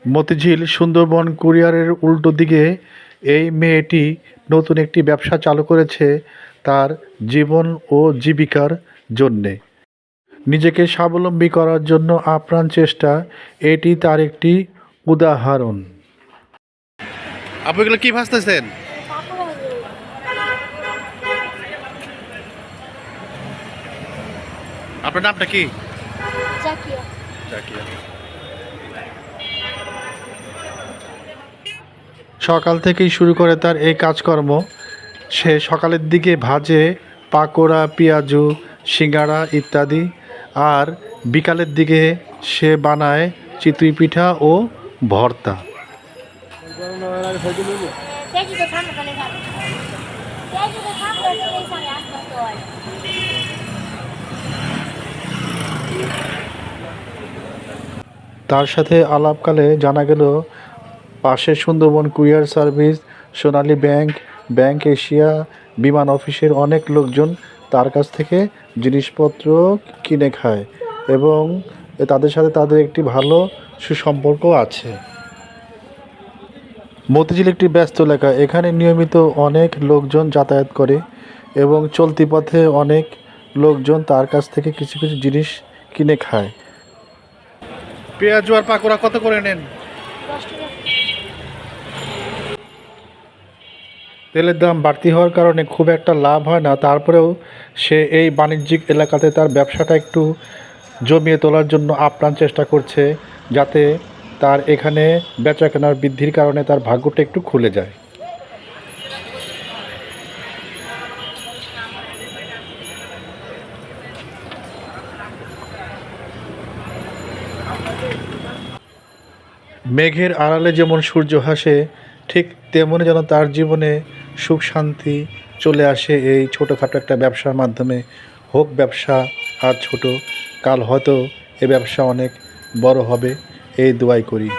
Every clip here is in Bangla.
মতিঝিল সুন্দরবন কুরিয়ারের উল্টো দিকে এই মেয়েটি নতুন একটি ব্যবসা চালু করেছে তার জীবন ও জীবিকার জন্যে। নিজেকে স্বাবলম্বী করার জন্য আপ্রাণ চেষ্টা, এটি তার একটি উদাহরণ। আপনি এগুলো কি ভাজতেছেন? আপনার নামটা কি? জাকিয়া। জাকিয়া। সকাল থেকেই শুরু করে তার এই কাজকর্ম। সে সকালের দিকে ভাজে পাকোড়া, পেঁয়াজু, সিঙ্গাড়া ইত্যাদি, আর বিকালের দিকে সে বানায় চিতই পিঠা ও ভর্তা। তার সাথে আলাপকালে জানা গেল পাশে সুন্দরবন কুরিয়ার সার্ভিস, সোনালী ব্যাংক, ব্যাংক এশিয়া, বিমান অফিসের অনেক লোকজন তার কাছ থেকে জিনিসপত্র কিনে খায় এবং তাদের সাথে তাদের একটি ভালো সুসম্পর্ক আছে। মতিঝিল একটি ব্যস্ত এলাকা, এখানে নিয়মিত অনেক লোকজন যাতায়াত করে এবং চলতি পথে অনেক লোকজন তার কাছ থেকে কিছু কিছু জিনিস কিনে খায়। পেঁয়াজু আর পাকোড়া কত করে নেন? তেলের দাম বাড়তি হওয়ার কারণে খুব একটা লাভ হয় না, তারপরেও সে এই বাণিজ্যিক এলাকাতে তার ব্যবসাটা একটু জমিয়ে তোলার জন্য আপ্রাণ চেষ্টা করছে, যাতে তার এখানে বেচাকেনার বৃদ্ধির কারণে তার ভাগ্যটা একটু খুলে যায়। মেঘের আড়ালে যেমন সূর্য হাসে, ঠিক তেমনি যেন তার জীবনে সুখ শান্তি চলে আসে এই ছোটোখাটো একটা ব্যবসার মাধ্যমে। হোক ব্যবসা আর ছোট, কাল হয়তো এই ব্যবসা অনেক বড় হবে, এই দোয়াই করি।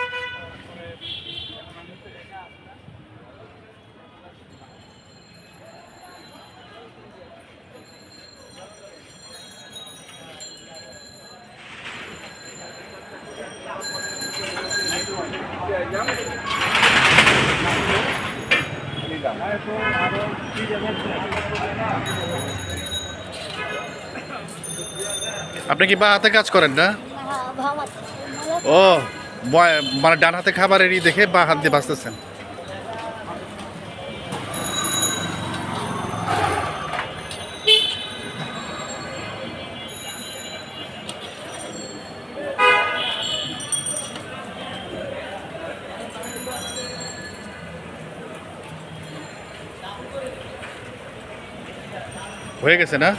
আপনি কি বা হাতে কাজ করেন না? ও, মানে ডান হাতে খাবারেরই দেখে বা হাত দিয়ে বাঁচতেছেন। হয়ে গেছে না?